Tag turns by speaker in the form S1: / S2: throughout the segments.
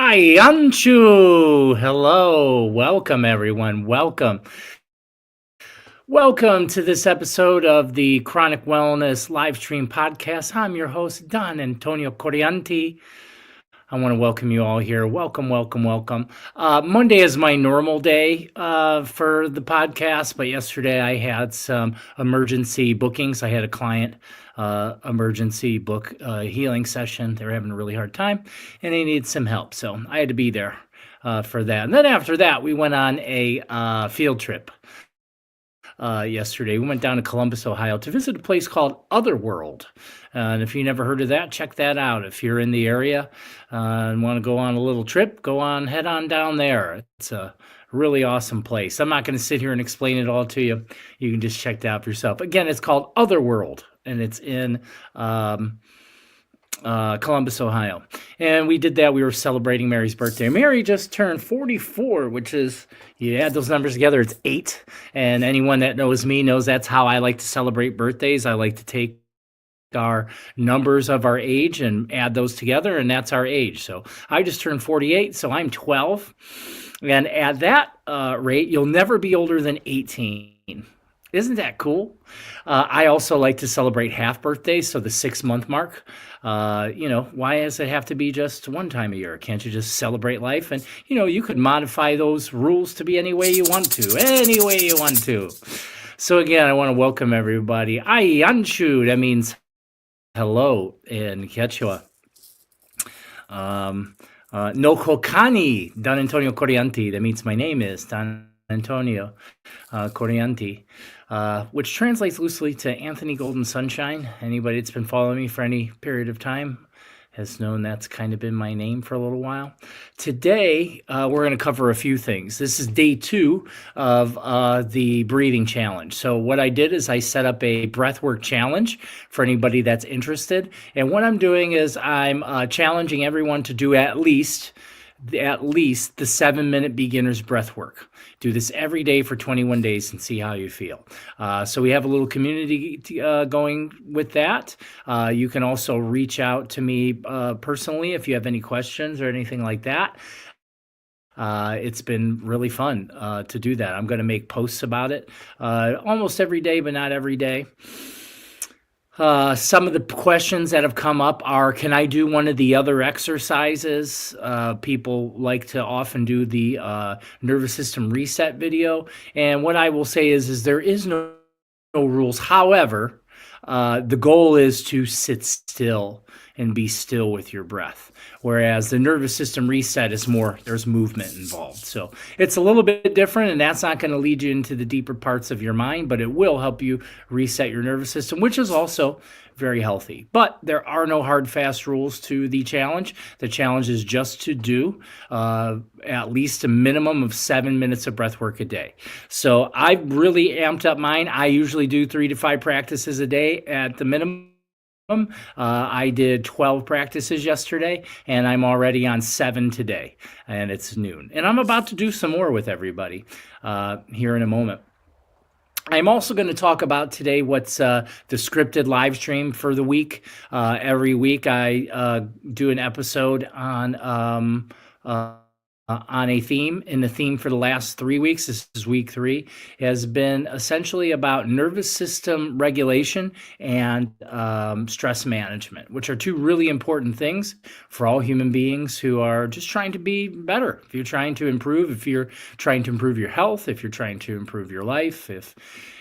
S1: Ayanchu! Hello. Welcome, everyone. Welcome. Welcome to this episode of the Chronic Wellness Livestream Podcast. I'm your host, Don Antonio Corianti. I want to welcome you all here. Welcome, welcome, welcome. Monday is my normal day for the podcast, but yesterday I had some emergency bookings. I had a client emergency book healing session. They were having a really hard time and they needed some help. So I had to be there for that. And then after that, we went on a field trip yesterday. We went down to Columbus, Ohio to visit a place called Otherworld. And if you never heard of that, check that out. If you're in the area and want to go on a little trip, head on down there. It's a really awesome place. I'm not going to sit here and explain it all to you. You can just check that out for yourself. Again, it's called Otherworld, and it's in Columbus, Ohio. And we did that. We were celebrating Mary's birthday. Mary just turned 44, which is, you add those numbers together, it's 8. And anyone that knows me knows that's how I like to celebrate birthdays. I like to take our numbers of our age and add those together, and that's our age. So I just turned 48, so I'm 12. And at that rate, you'll never be older than 18. Isn't that cool? I also like to celebrate half birthdays, so the 6-month mark. Why does it have to be just one time a year? Can't you just celebrate life? And, you could modify those rules to be any way you want to. Any way you want to. So again, I want to welcome everybody. Ayanshu, that means hello in Quechua. Nokokani, Don Antonio Corianti, that means my name is Don Antonio Corianti, which translates loosely to Anthony Golden Sunshine. Anybody that's been following me for any period of time has known that's kind of been my name for a little while. Today, we're going to cover a few things. This is day 2 of the breathing challenge. So what I did is I set up a breathwork challenge for anybody that's interested. And what I'm doing is I'm challenging everyone to do at least the 7-minute beginner's breath work. Do this every day for 21 days and see how you feel. So we have a little community going with that. You can also reach out to me personally if you have any questions or anything like that. It's been really fun to do that. I'm going to make posts about it almost every day, but not every day. Some of the questions that have come up are, can I do one of the other exercises? People like to often do the nervous system reset video. And what I will say is there is no rules. However, the goal is to sit still and be still with your breath. Whereas the nervous system reset is more, there's movement involved. So it's a little bit different, and that's not going to lead you into the deeper parts of your mind, but it will help you reset your nervous system, which is also very healthy. But there are no hard, fast rules to the challenge. The challenge is just to do at least a minimum of 7 minutes of breath work a day. So I've really amped up mine. I usually do 3 to 5 practices a day at the minimum. I did 12 practices yesterday, and I'm already on 7 today, and it's noon. And I'm about to do some more with everybody here in a moment. I'm also going to talk about today what's the scripted live stream for the week. Every week I do an episode on a theme, and the theme for the last 3 weeks, this is week 3, has been essentially about nervous system regulation and stress management, which are 2 really important things for all human beings who are just trying to be better. If you're trying to improve, if you're trying to improve your health, if you're trying to improve your life, if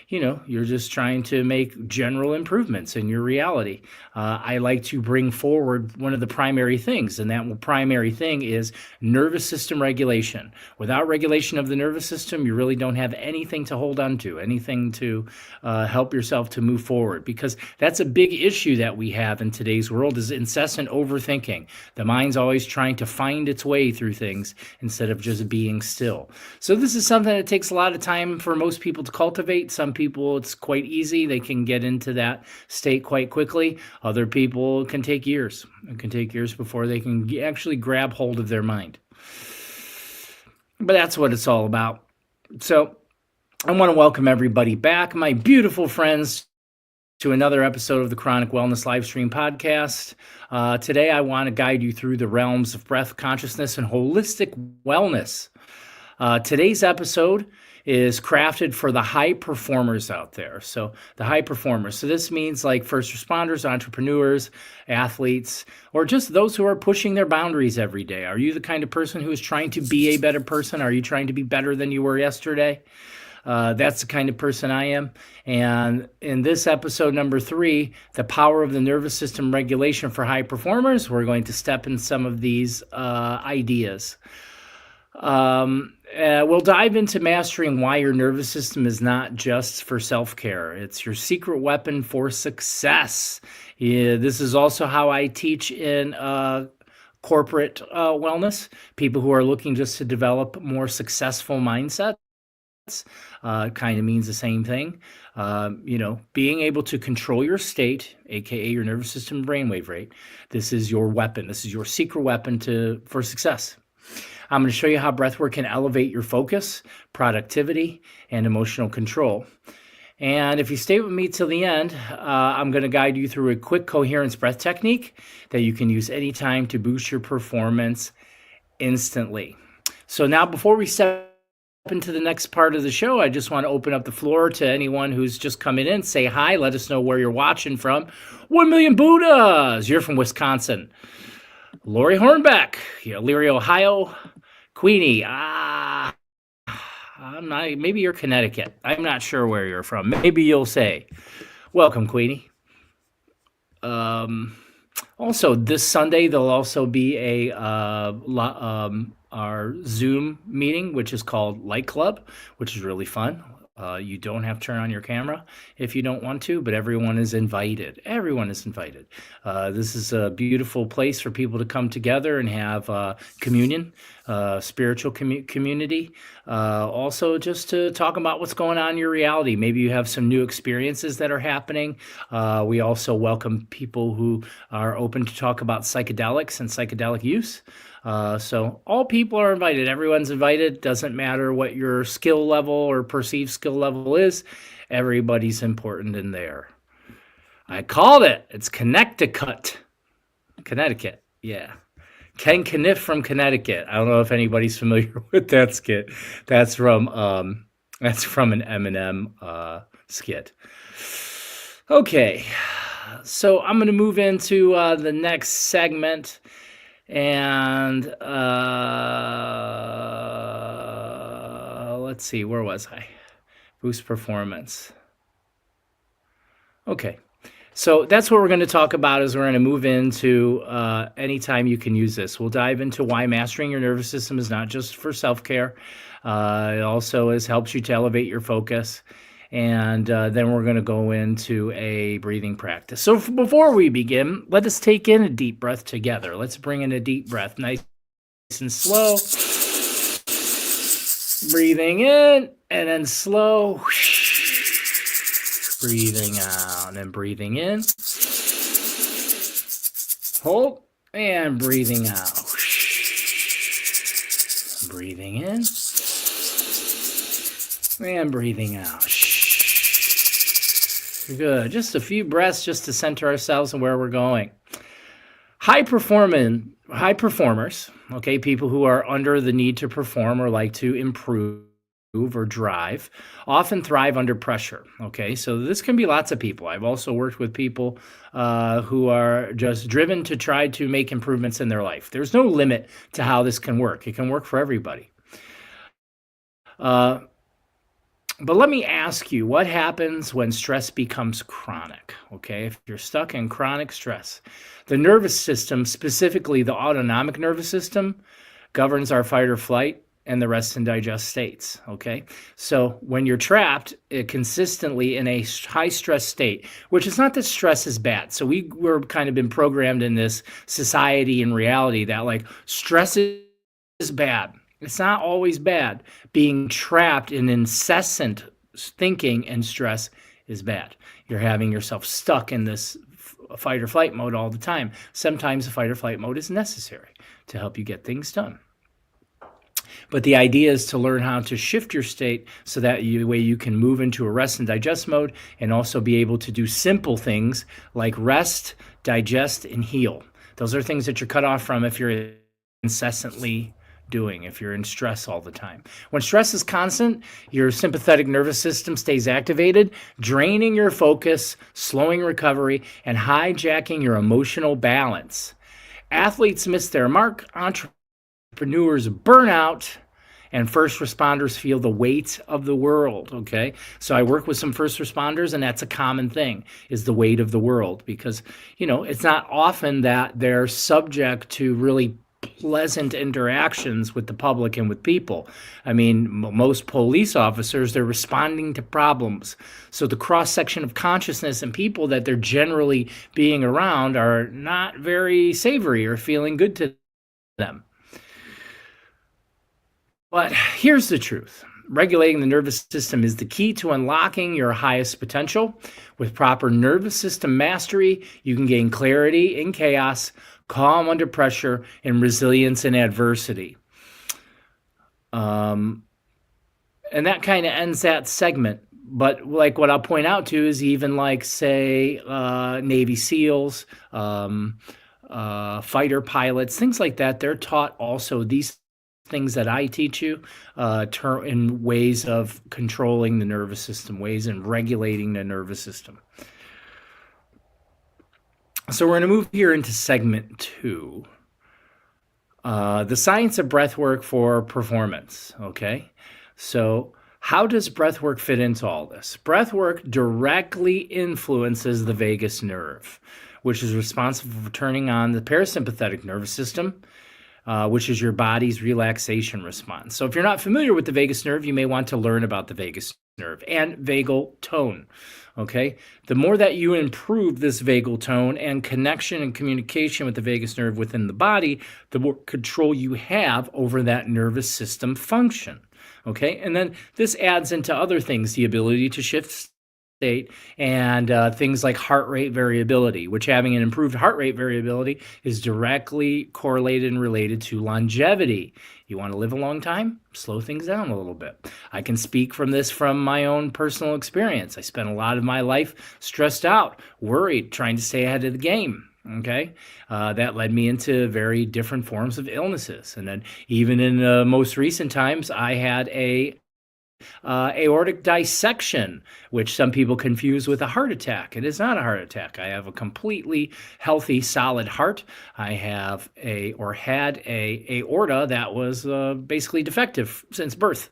S1: you're just trying to make general improvements in your reality. I like to bring forward one of the primary things, and that primary thing is nervous system regulation. Without regulation of the nervous system, you really don't have anything to hold on to, anything to help yourself to move forward, because that's a big issue that we have in today's world is incessant overthinking. The mind's always trying to find its way through things instead of just being still. So this is something that takes a lot of time for most people to cultivate. Some people, it's quite easy. They can get into that state quite quickly. Other people can take years. It can take years before they can actually grab hold of their mind. But that's what it's all about. So I want to welcome everybody back, my beautiful friends, to another episode of the Chronic Wellness Livestream podcast. Today, I want to guide you through the realms of breath consciousness and holistic wellness. Today's episode is crafted for the high performers out there. So the high performers. So this means like first responders, entrepreneurs, athletes, or just those who are pushing their boundaries every day. Are you the kind of person who is trying to be a better person? Are you trying to be better than you were yesterday? That's the kind of person I am. And in this episode number 3, the power of the nervous system regulation for high performers, we're going to step in some of these ideas. We'll dive into mastering why your nervous system is not just for self-care. It's your secret weapon for success. Yeah, this is also how I teach in corporate wellness, people who are looking just to develop more successful mindsets. Kind of means the same thing. Being able to control your state, aka your nervous system brainwave rate. This is your weapon. This is your secret weapon for success. I'm going to show you how breathwork can elevate your focus, productivity, and emotional control. And if you stay with me till the end, I'm going to guide you through a quick coherence breath technique that you can use anytime to boost your performance instantly. So now, before we step into the next part of the show, I just want to open up the floor to anyone who's just coming in. Say hi. Let us know where you're watching from. 1 million Buddhas. You're from Wisconsin. Lori Hornbeck, Leary, Ohio. Queenie. I'm not. Maybe you're Connecticut. I'm not sure where you're from. Maybe you'll say, "Welcome, Queenie." Also, this Sunday there'll also be our Zoom meeting, which is called Light Club, which is really fun. You don't have to turn on your camera if you don't want to, but everyone is invited. Everyone is invited. This is a beautiful place for people to come together and have communion, spiritual community. Also, just to talk about what's going on in your reality. Maybe you have some new experiences that are happening. We also welcome people who are open to talk about psychedelics and psychedelic use. So all people are invited. Everyone's invited. Doesn't matter what your skill level or perceived skill level is. Everybody's important in there. I called it. It's Connecticut. Yeah. Ken Kniff from Connecticut. I don't know if anybody's familiar with that skit. That's from an Eminem skit. Okay. So I'm going to move into the next segment. And let's see, where was I? Boost performance. Okay, so that's what we're going to talk about. Is we're going to move into anytime you can use this. We'll dive into why mastering your nervous system is not just for self-care. It also helps you to elevate your focus. And then we're going to go into a breathing practice. So before we begin, let us take in a deep breath together. Let's bring in a deep breath, nice and slow. Breathing in and then slow. Breathing out and breathing in. Hold and breathing out. Breathing in and breathing out. Good. Just a few breaths just to center ourselves and where we're going. High performers, okay, people who are under the need to perform or like to improve or drive, often thrive under pressure, okay? So this can be lots of people. I've also worked with people who are just driven to try to make improvements in their life. There's no limit to how this can work. It can work for everybody. But let me ask you, what happens when stress becomes chronic? Okay, if you're stuck in chronic stress, the nervous system, specifically the autonomic nervous system, governs our fight or flight and the rest and digest states. Okay, so when you're trapped consistently in a high stress state, which is not that stress is bad. So we're kind of been programmed in this society and reality that like stress is bad. It's not always bad. Being trapped in incessant thinking and stress is bad. You're having yourself stuck in this fight or flight mode all the time. Sometimes the fight or flight mode is necessary to help you get things done. But the idea is to learn how to shift your state so that way you can move into a rest and digest mode, and also be able to do simple things like rest, digest, and heal. Those are things that you're cut off from if you're incessantly doing, if you're in stress all the time. When stress is constant, your sympathetic nervous system stays activated, draining your focus, slowing recovery, and hijacking your emotional balance. Athletes miss their mark, entrepreneurs burn out, and first responders feel the weight of the world. Okay, so I work with some first responders, and that's a common thing, is the weight of the world, because it's not often that they're subject to really pleasant interactions with the public and with people. I mean, most police officers, they're responding to problems. So the cross section of consciousness and people that they're generally being around are not very savory or feeling good to them. But here's the truth. Regulating the nervous system is the key to unlocking your highest potential. With proper nervous system mastery, you can gain clarity in chaos, calm under pressure, and resilience in adversity. And that kind of ends that segment. But like what I'll point out to is even like, say, Navy SEALs, fighter pilots, things like that, they're taught also these things that I teach you in ways of controlling the nervous system, ways in regulating the nervous system. So we're going to move here into segment 2. The science of breathwork for performance. Okay, so how does breathwork fit into all this? Breathwork directly influences the vagus nerve, which is responsible for turning on the parasympathetic nervous system, which is your body's relaxation response. So if you're not familiar with the vagus nerve, you may want to learn about the vagus nerve and vagal tone. Okay, the more that you improve this vagal tone and connection and communication with the vagus nerve within the body, the more control you have over that nervous system function. Okay, and then this adds into other things, the ability to shift state and things like heart rate variability, which having an improved heart rate variability is directly correlated and related to longevity. You want to live a long time? Slow things down a little bit. I can speak from my own personal experience. I spent a lot of my life stressed out, worried, trying to stay ahead of the game. Okay, that led me into very different forms of illnesses. And then even in the most recent times, I had a aortic dissection, which some people confuse with a heart attack. It is not a heart attack. I have a completely healthy, solid heart. I have had a aorta that was basically defective since birth,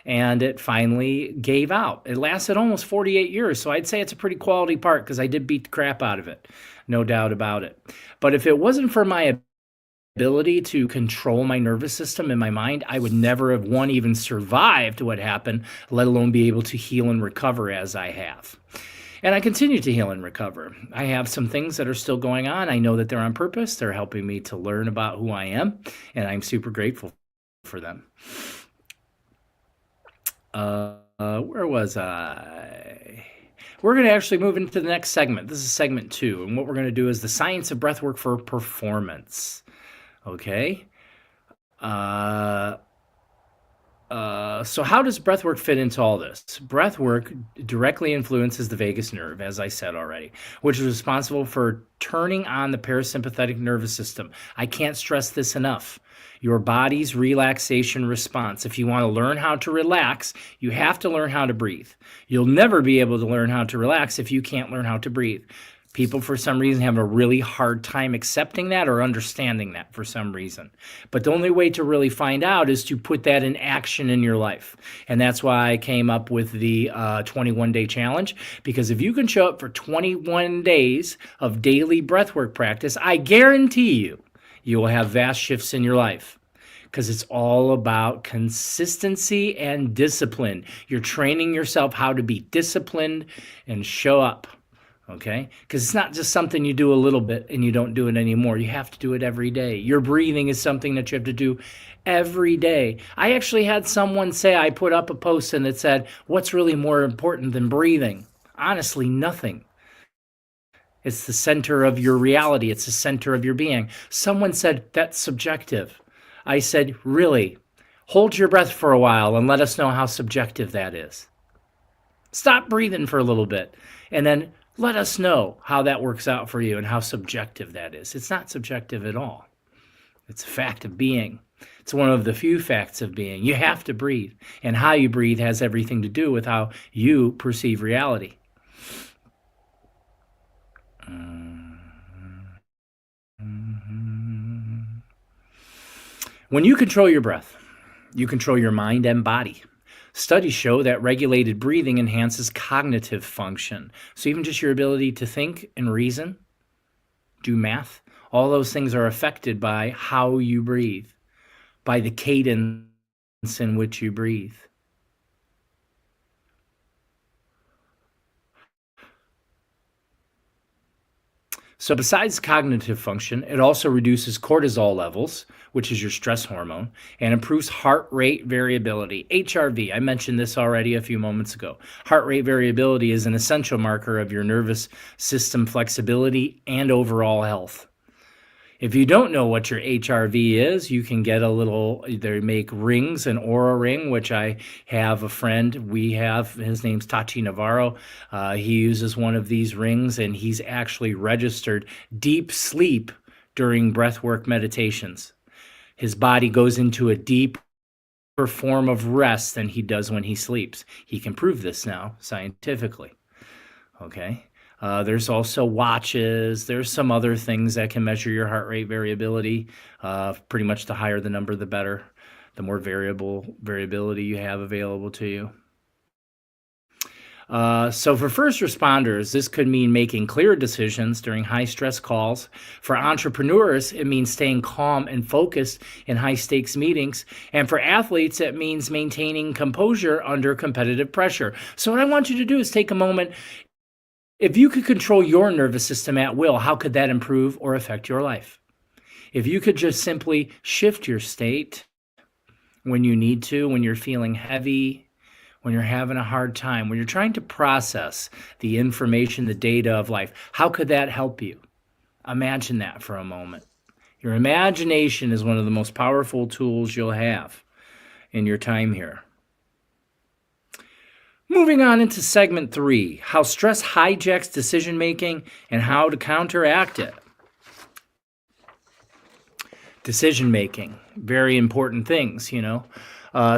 S1: and it finally gave out. It lasted almost 48 years, so I'd say it's a pretty quality part, because I did beat the crap out of it, no doubt about it. But if it wasn't for my ability to control my nervous system and my mind, I would never have, even survived what happened, let alone be able to heal and recover as I have. And I continue to heal and recover. I have some things that are still going on. I know that they're on purpose. They're helping me to learn about who I am, and I'm super grateful for them. Where was I? We're going to actually move into the next segment. This is segment 2, and what we're going to do is the science of breathwork for performance. Okay. So how does breathwork fit into all this? Breathwork directly influences the vagus nerve, as I said already, which is responsible for turning on the parasympathetic nervous system. I can't stress this enough. Your body's relaxation response. If you want to learn how to relax, you have to learn how to breathe. You'll never be able to learn how to relax if you can't learn how to breathe. People, for some reason, have a really hard time accepting that or understanding that for some reason. But the only way to really find out is to put that in action in your life. And that's why I came up with the 21-day challenge, because if you can show up for 21 days of daily breathwork practice, I guarantee you will have vast shifts in your life. Because it's all about consistency and discipline. You're training yourself how to be disciplined and show up. Okay? Because it's not just something you do a little bit and you don't do it anymore. You have to do it every day. Your breathing is something that you have to do every day. I actually had someone say, I put up a post and it said, what's really more important than breathing? Honestly, nothing. It's the center of your reality. It's the center of your being. Someone said, that's subjective. I said, really? Hold your breath for a while and let us know how subjective that is. Stop breathing for a little bit and then let us know how that works out for you and how subjective that is. It's not subjective at all. It's a fact of being. It's one of the few facts of being. You have to breathe, and how you breathe has everything to do with how you perceive reality. When you control your breath, you control your mind and body. Studies show that regulated breathing enhances cognitive function. So even just your ability to think and reason, do math, all those things are affected by how you breathe, by the cadence in which you breathe. So besides cognitive function, it also reduces cortisol levels, which is your stress hormone, and improves heart rate variability. HRV, I mentioned this already a few moments ago. Heart rate variability is an essential marker of your nervous system flexibility and overall health. If you don't know what your HRV is, you can get a little, they make rings, an Aura ring, which I have a friend, his name's Tati Navarro. He uses one of these rings, and he's actually registered deep sleep during breathwork meditations. His body goes into a deeper form of rest than he does when he sleeps. He can prove this now scientifically. Okay. There's also watches. There's some other things that can measure your heart rate variability. Pretty much the higher the number, the better. The more variability you have available to you. So for first responders, this could mean making clear decisions during high-stress calls. For entrepreneurs, it means staying calm and focused in high-stakes meetings. And for athletes, it means maintaining composure under competitive pressure. So what I want you to do is take a moment. If you could control your nervous system at will, how could that improve or affect your life? If you could just simply shift your state when you need to, when you're feeling heavy, when you're having a hard time, when you're trying to process the information, the data of life, how could that help you? Imagine that for a moment. Your imagination is one of the most powerful tools you'll have in your time here. Moving on into segment 3, how stress hijacks decision-making and how to counteract it. Decision-making, very important things,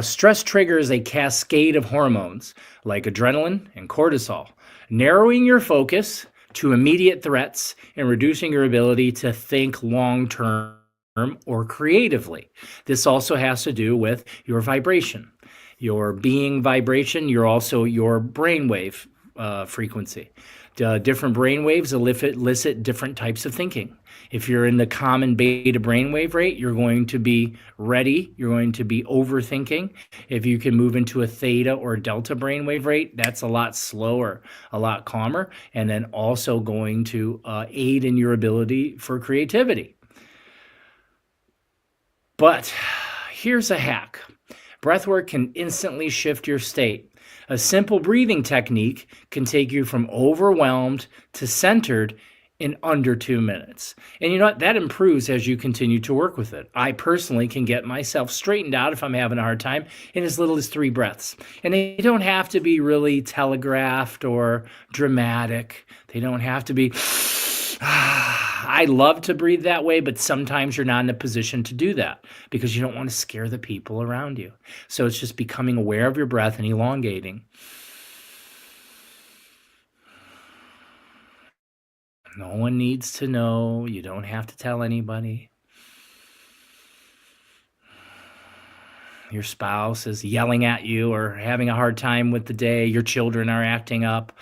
S1: Stress triggers a cascade of hormones like adrenaline and cortisol, narrowing your focus to immediate threats and reducing your ability to think long-term or creatively. This also has to do with your vibration. Your being vibration, you're also your brainwave frequency. Different brainwaves elicit different types of thinking. If you're in the common beta brainwave rate, you're going to be ready. You're going to be overthinking. If you can move into a theta or delta brainwave rate, that's a lot slower, a lot calmer, and then also going to aid in your ability for creativity. But here's a hack. Breathwork can instantly shift your state. A simple breathing technique can take you from overwhelmed to centered in under 2 minutes. And you know what? That improves as you continue to work with it. I personally can get myself straightened out if I'm having a hard time in as little as 3 breaths. And they don't have to be really telegraphed or dramatic. They don't have to be... I love to breathe that way, but sometimes you're not in a position to do that because you don't want to scare the people around you. So it's just becoming aware of your breath and elongating. No one needs to know. You don't have to tell anybody. Your spouse is yelling at you or having a hard time with the day. Your children are acting up.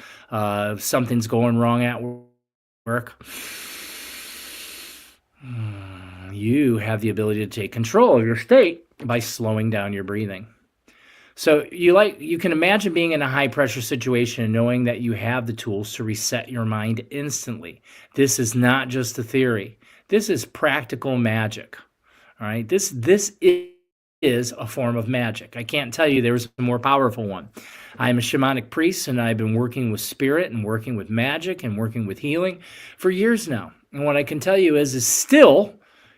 S1: Something's going wrong at work. You have the ability to take control of your state by slowing down your breathing. So you can imagine being in a high pressure situation and knowing that you have the tools to reset your mind instantly. This is not just a theory. This is practical magic. All right. This is a form of magic. I can't tell you there's a more powerful one. I'm a shamanic priest, and I've been working with spirit and working with magic and working with healing for years now. And what I can tell you is still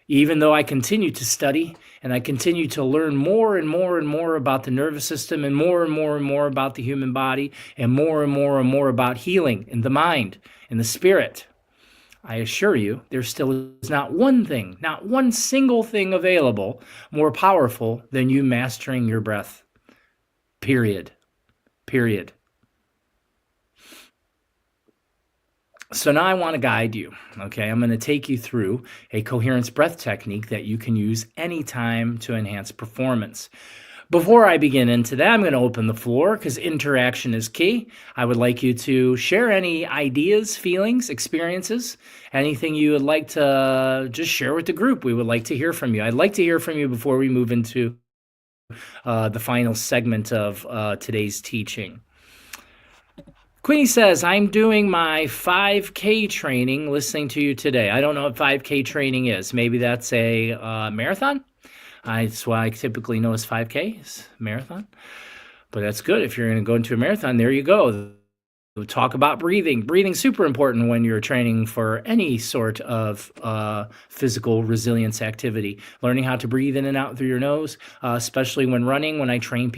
S1: Even though I continue to study and I continue to learn more and more and more about the nervous system and more and more and more about the human body and more and more and more about healing in the mind and the spirit, I assure you, there still is not one thing, not one single thing available more powerful than you mastering your breath. Period. Period. So now I want to guide you. Okay, I'm going to take you through a coherence breath technique that you can use anytime to enhance performance. Before I begin into that, I'm going to open the floor because interaction is key. I would like you to share any ideas, feelings, experiences, anything you would like to just share with the group. We would like to hear from you. I'd like to hear from you before we move into the final segment of today's teaching. Queenie says, I'm doing my 5K training listening to you today. I don't know what 5K training is. Maybe that's a marathon. That's what I typically know as 5K, is marathon. But that's good. If you're going to go into a marathon, there you go. We'll talk about breathing. Breathing's super important when you're training for any sort of physical resilience activity. Learning how to breathe in and out through your nose, especially when running. When I train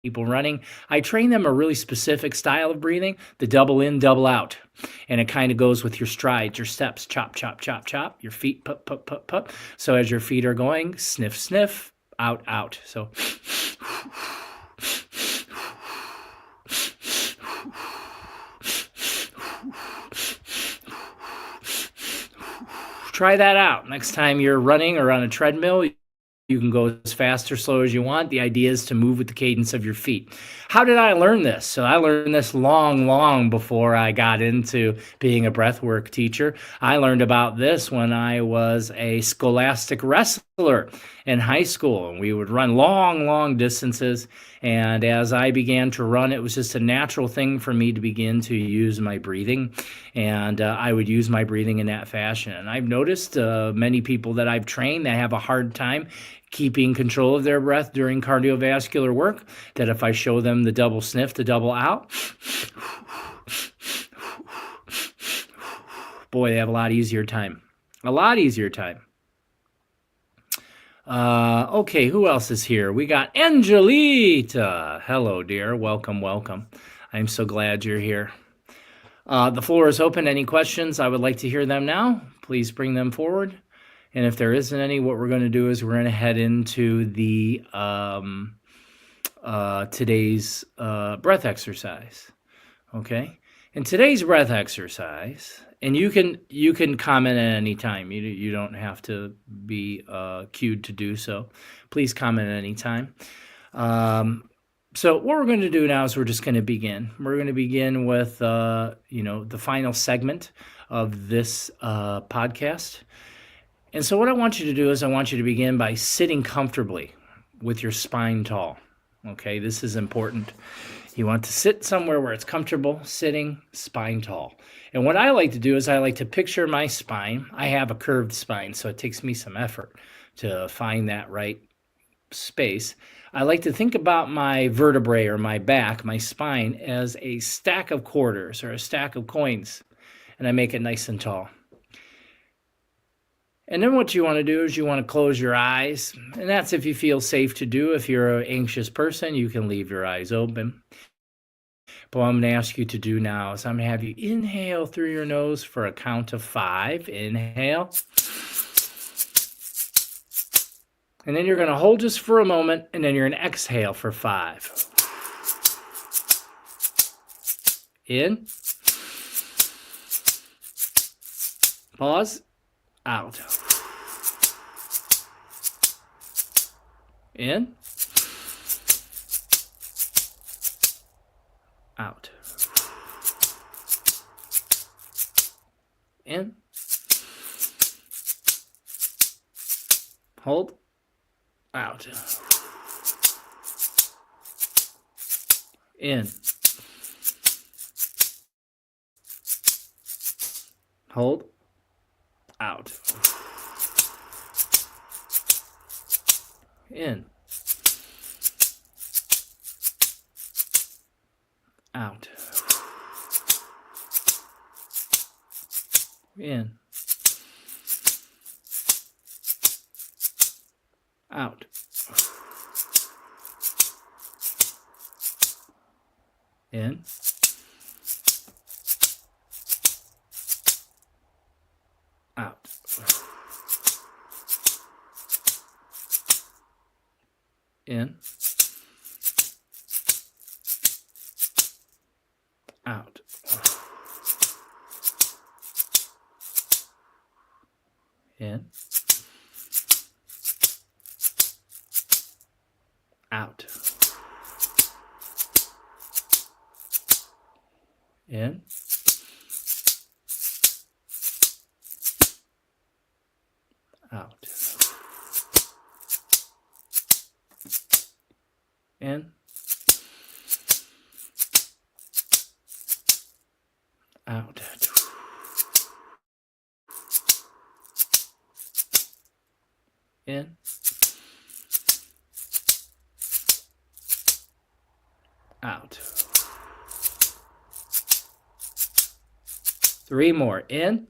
S1: people running, I train them a really specific style of breathing, the double in, double out. And it kind of goes with your strides, your steps, chop, chop, chop, chop, your feet, pup, pup, pup, pup. So as your feet are going, sniff, sniff, out, out. So try that out. Next time you're running or on a treadmill, you can go as fast or slow as you want. The idea is to move with the cadence of your feet. How did I learn this? So I learned this long before I got into being a breathwork teacher. I learned about this when I was a scholastic wrestler in high school. And we would run long distances. And as I began to run, it was just a natural thing for me to begin to use my breathing. And I would use my breathing in that fashion. And I've noticed many people that I've trained that have a hard time keeping control of their breath during cardiovascular work, that if I show them the double sniff, the double out, boy, they have a lot easier time. A lot easier time. Okay, who else is here? We got Angelita. Hello, dear. Welcome. I'm so glad you're here. The floor is open. Any questions? I would like to hear them now. Please bring them forward. And if there isn't any, what we're going to do is we're going to head into the today's breath exercise. Okay, and today's breath exercise, and you can comment at any time. You don't have to be cued to do so. Please comment at any time. So what we're going to do now is we're just going to begin. We're going to begin with the final segment of this podcast. And so what I want you to do is I want you to begin by sitting comfortably with your spine tall. Okay, this is important. You want to sit somewhere where it's comfortable, sitting spine tall. And what I like to do is I like to picture my spine. I have a curved spine, so it takes me some effort to find that right space. I like to think about my vertebrae or my back, my spine, as a stack of quarters or a stack of coins, and I make it nice and tall. And then what you want to do is you want to close your eyes, and that's if you feel safe to do. If you're an anxious person, you can leave your eyes open. But what I'm going to ask you to do now is I'm going to have you inhale through your nose for a count of 5. Inhale. And then you're going to hold just for a moment, and then you're going to exhale for 5. In. Pause. Out. In. Out. In. Hold. Out. In. Hold. Out. In. Out. In. out, in, out, in, out, in, out, in, out, in, out, in, out. 3 more. In,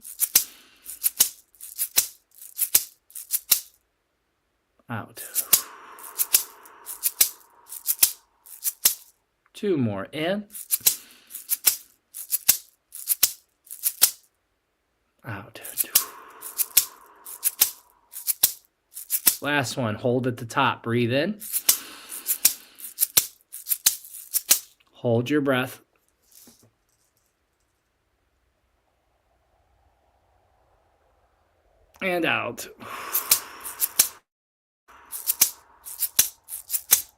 S1: out. 2 more. In, out. Last one. Hold at the top. Breathe in. Hold your breath. And out.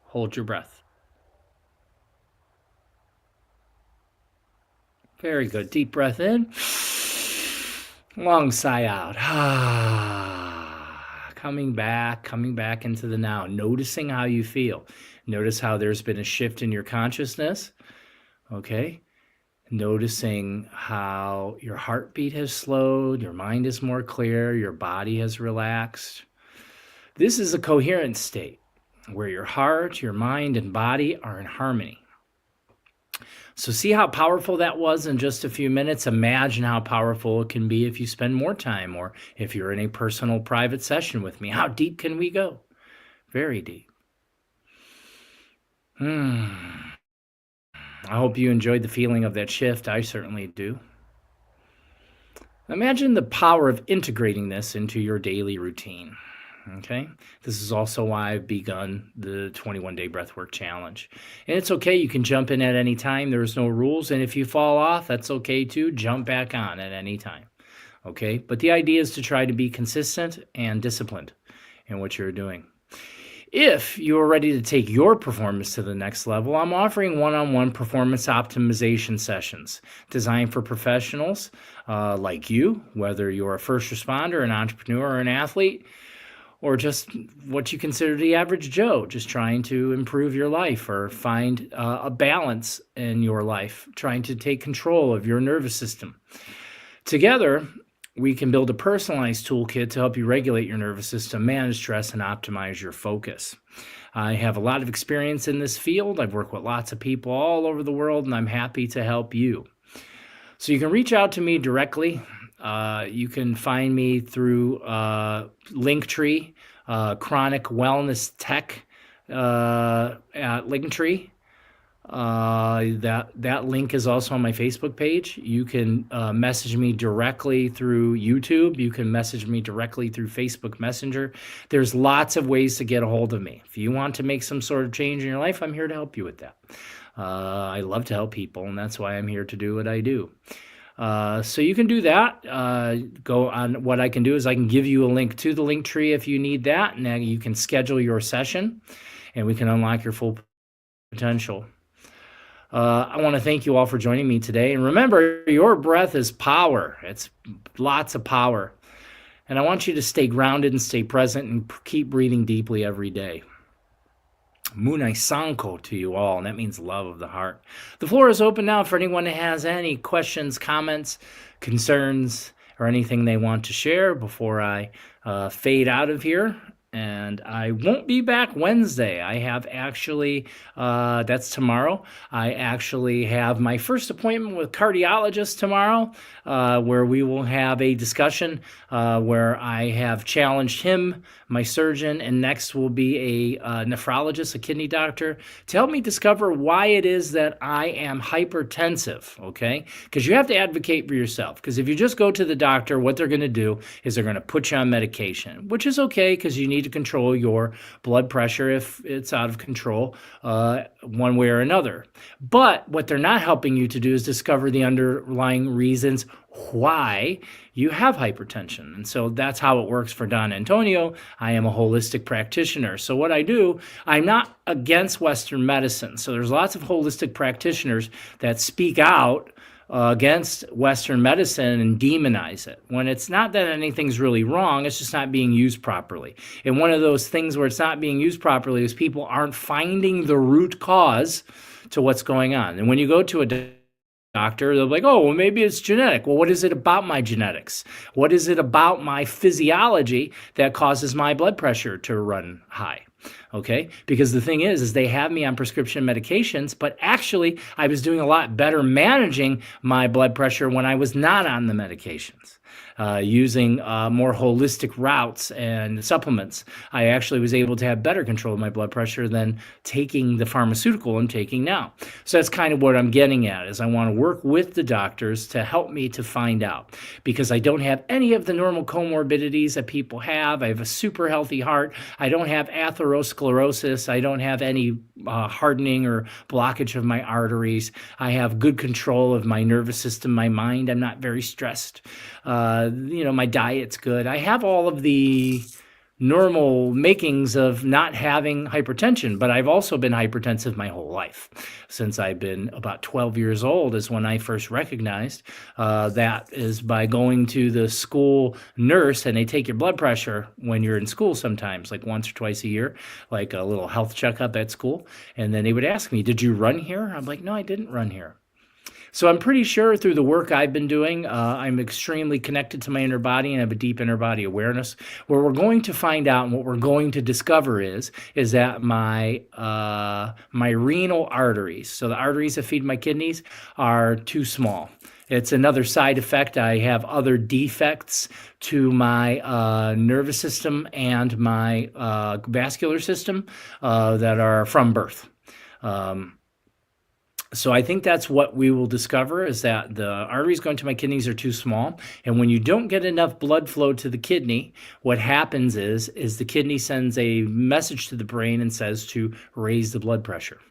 S1: Hold your breath. Very good. Deep breath in. Long sigh out. Coming back into the now. Noticing how you feel. Notice how there's been a shift in your consciousness. Okay. Noticing how your heartbeat has slowed, your mind is more clear, your body has relaxed. This is a coherent state where your heart, your mind, and body are in harmony. So see how powerful that was in just a few minutes? Imagine how powerful it can be if you spend more time, or if you're in a personal private session with me. How deep can we go? Very deep. I hope you enjoyed the feeling of that shift. I certainly do. Imagine the power of integrating this into your daily routine. Okay, this is also why I've begun the 21-day breathwork challenge. And it's okay, you can jump in at any time. There's no rules. And if you fall off, that's okay too. Jump back on at any time. Okay, but the idea is to try to be consistent and disciplined in what you're doing. If you are ready to take your performance to the next level, I'm offering one-on-one performance optimization sessions designed for professionals like you, whether you're a first responder, an entrepreneur, or an athlete, or just what you consider the average Joe, just trying to improve your life or find a balance in your life, trying to take control of your nervous system. Together, we can build a personalized toolkit to help you regulate your nervous system, manage stress, and optimize your focus. I have a lot of experience in this field. I've worked with lots of people all over the world, and I'm happy to help you. So you can reach out to me directly. You can find me through Linktree, Chronic Wellness Tech at Linktree. That link is also on my Facebook page. You can message me directly through YouTube. You can message me directly through Facebook Messenger. There's lots of ways to get a hold of me. If you want to make some sort of change in your life, I'm here to help you with that. I love to help people, and that's why I'm here to do what I do. So you can do that. Go on. What I can do is I can give you a link to the Linktree if you need that. Now you can schedule your session, and we can unlock your full potential. I want to thank you all for joining me today. And remember, your breath is power. It's lots of power. And I want you to stay grounded and stay present and keep breathing deeply every day. Munai Sanko to you all, and that means love of the heart. The floor is open now for anyone that has any questions, comments, concerns, or anything they want to share before I fade out of here. and I won't be back Wednesday. I have actually, that's tomorrow. I actually have my first appointment with cardiologist tomorrow, where we will have a discussion where I have challenged him, my surgeon, and next will be a nephrologist, a kidney doctor, to help me discover why it is that I am hypertensive, okay? Because you have to advocate for yourself. Because if you just go to the doctor, what they're going to do is they're going to put you on medication, which is okay because you need to control your blood pressure if it's out of control one way or another. But what they're not helping you to do is discover the underlying reasons why you have hypertension. And so that's how it works for Don Antonio. I am a holistic practitioner. So what I do, I'm not against Western medicine. So there's lots of holistic practitioners that speak out against Western medicine and demonize it, when it's not that anything's really wrong, it's just not being used properly. And one of those things where it's not being used properly is people aren't finding the root cause to what's going on. And when you go to a doctor, they're like, oh, well, maybe it's genetic. Well, what is it about my genetics? What is it about my physiology that causes my blood pressure to run high? Okay, because the thing is they have me on prescription medications, but actually I was doing a lot better managing my blood pressure when I was not on the medications. Using more holistic routes and supplements, I actually was able to have better control of my blood pressure than taking the pharmaceutical I'm taking now. So that's kind of what I'm getting at, is I want to work with the doctors to help me to find out, because I don't have any of the normal comorbidities that people have. I have a super healthy heart. I don't have atherosclerosis. I don't have any hardening or blockage of my arteries. I have good control of my nervous system, my mind. I'm not very stressed. My diet's good. I have all of the normal makings of not having hypertension, but I've also been hypertensive my whole life. Since I've been about 12 years old is when I first recognized that is by going to the school nurse, and they take your blood pressure when you're in school sometimes, like once or twice a year, like a little health checkup at school. And then they would ask me, did you run here? I'm like, no, I didn't run here. So I'm pretty sure through the work I've been doing, I'm extremely connected to my inner body and have a deep inner body awareness. Where we're going to find out and what we're going to discover is that my renal arteries, so the arteries that feed my kidneys, are too small. It's another side effect. I have other defects to my nervous system and my vascular system that are from birth. So I think that's what we will discover, is that the arteries going to my kidneys are too small. And when you don't get enough blood flow to the kidney, what happens is the kidney sends a message to the brain and says to raise the blood pressure.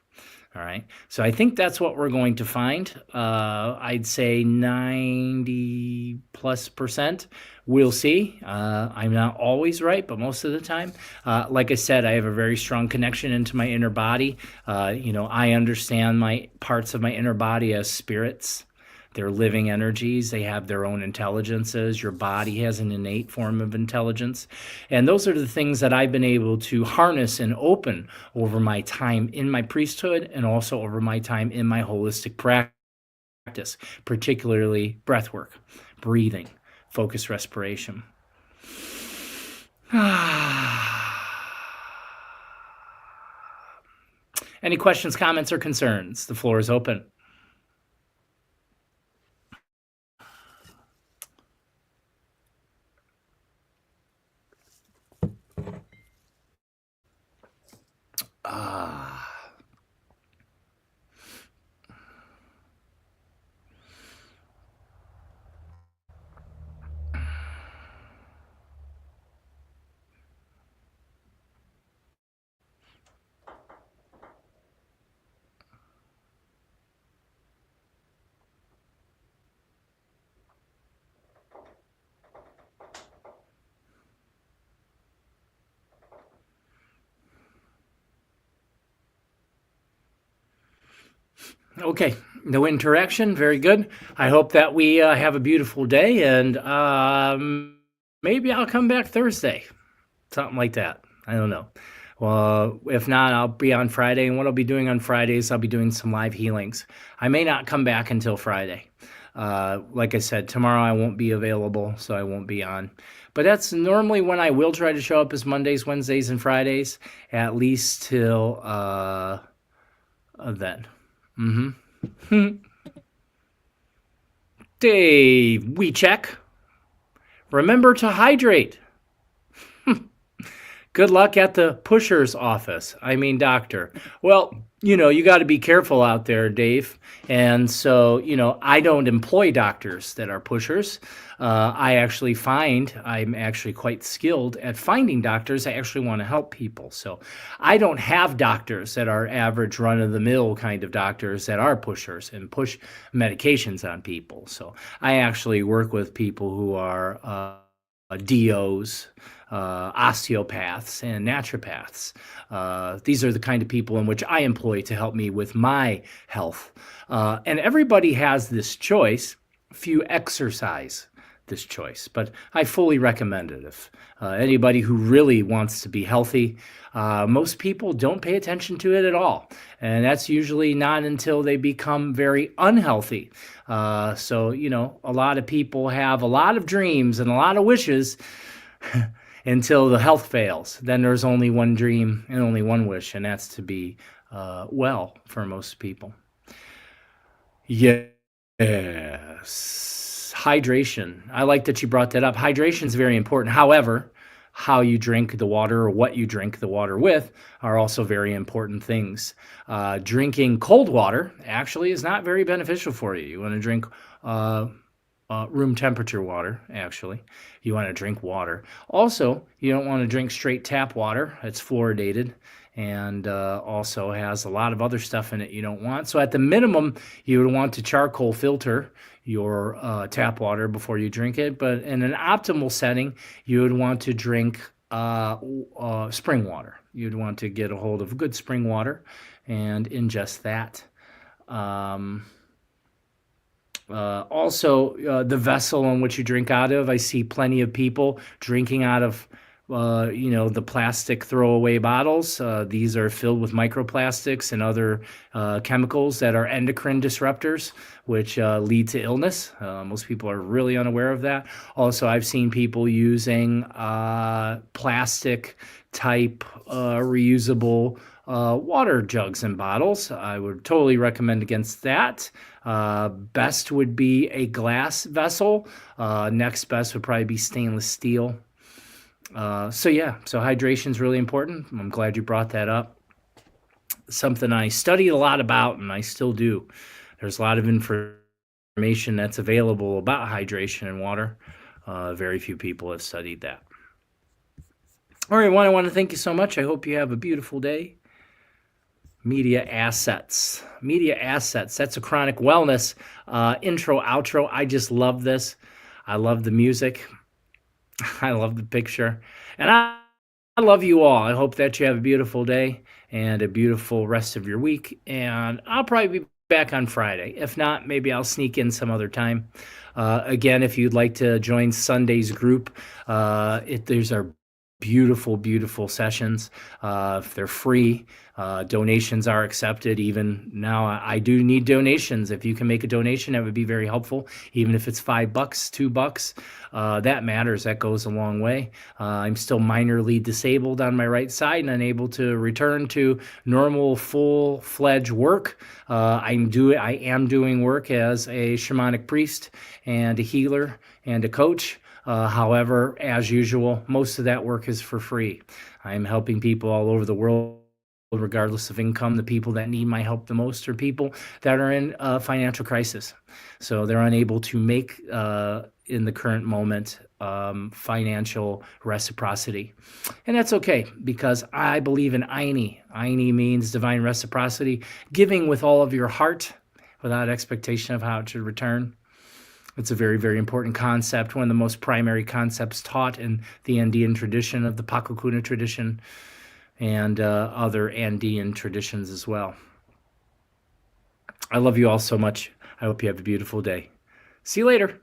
S1: All right. So I think that's what we're going to find. I'd say 90+%. We'll see. I'm not always right, but most of the time, like I said, I have a very strong connection into my inner body. I understand my parts of my inner body as spirits. They're living energies. They have their own intelligences. Your body has an innate form of intelligence. And those are the things that I've been able to harness and open over my time in my priesthood, and also over my time in my holistic practice, particularly breath work, breathing, focused respiration. Any questions, comments, or concerns? The floor is open. Okay, no interaction. Very good. I hope that we have a beautiful day, and maybe I'll come back Thursday, something like that. I don't know. Well, if not, I'll be on Friday, and what I'll be doing on Fridays, I'll be doing some live healings. I may not come back until Friday. Like I said, tomorrow I won't be available, so I won't be on. But that's normally when I will try to show up, is Mondays, Wednesdays, and Fridays, at least till then. Mm-hmm. Dave, we check. Remember to hydrate. Good luck at the pusher's office. I mean, doctor. Well, you got to be careful out there, Dave. And so, I don't employ doctors that are pushers. I'm actually quite skilled at finding doctors. I actually want to help people. So I don't have doctors that are average run of the mill kind of doctors that are pushers and push medications on people. So I actually work with people who are DOs, osteopaths, and naturopaths. These are the kind of people in which I employ to help me with my health. And everybody has this choice. Few exercise this choice, but I fully recommend it. If anybody who really wants to be healthy, most people don't pay attention to it at all. And that's usually not until they become very unhealthy. So, a lot of people have a lot of dreams and a lot of wishes until the health fails. Then there's only one dream and only one wish, and that's to be well for most people. Yes. Hydration. I like that you brought that up. Hydration is very important. However, how you drink the water or what you drink the water with are also very important things. Drinking cold water actually is not very beneficial for you. You want to drink room temperature water, actually. You want to drink water. Also, you don't want to drink straight tap water. It's fluoridated and also has a lot of other stuff in it you don't want. So at the minimum, you would want to charcoal filter your tap water before you drink it. But in an optimal setting, you would want to drink spring water. You'd want to get a hold of good spring water and ingest that. Also, the vessel in which you drink out of. I see plenty of people drinking out of, the plastic throwaway bottles. These are filled with microplastics and other chemicals that are endocrine disruptors, which lead to illness. Most people are really unaware of that. Also, I've seen people using plastic type reusable water jugs and bottles. I would totally recommend against that. Best would be a glass vessel. Next best would probably be stainless steel. So hydration is really important. I'm glad you brought that up. Something I studied a lot about, and I still do. There's a lot of information that's available about hydration and water. Very few people have studied that. All right, I want to thank you so much. I hope you have a beautiful day. Media assets. That's a chronic wellness intro, outro. I just love this. I love the music. I love the picture. And I love you all. I hope that you have a beautiful day and a beautiful rest of your week. And I'll probably be back on Friday. If not, maybe I'll sneak in some other time. Again, if you'd like to join Sunday's group, there's our beautiful sessions. If they're free, donations are accepted. Even now, I do need donations. If you can make a donation, that would be very helpful. Even if it's $5, $2, that matters. That goes a long way. I'm still minorly disabled on my right side and unable to return to normal, full-fledged work. I am doing work as a shamanic priest and a healer and a coach. However, as usual, most of that work is for free. I'm helping people all over the world, regardless of income. The people that need my help the most are people that are in a financial crisis. So they're unable to make, in the current moment, financial reciprocity. And that's okay, because I believe in Aini. Aini means divine reciprocity, giving with all of your heart without expectation of how it should return. It's a very, very important concept, one of the most primary concepts taught in the Andean tradition of the Pakokuna tradition and other Andean traditions as well. I love you all so much. I hope you have a beautiful day. See you later.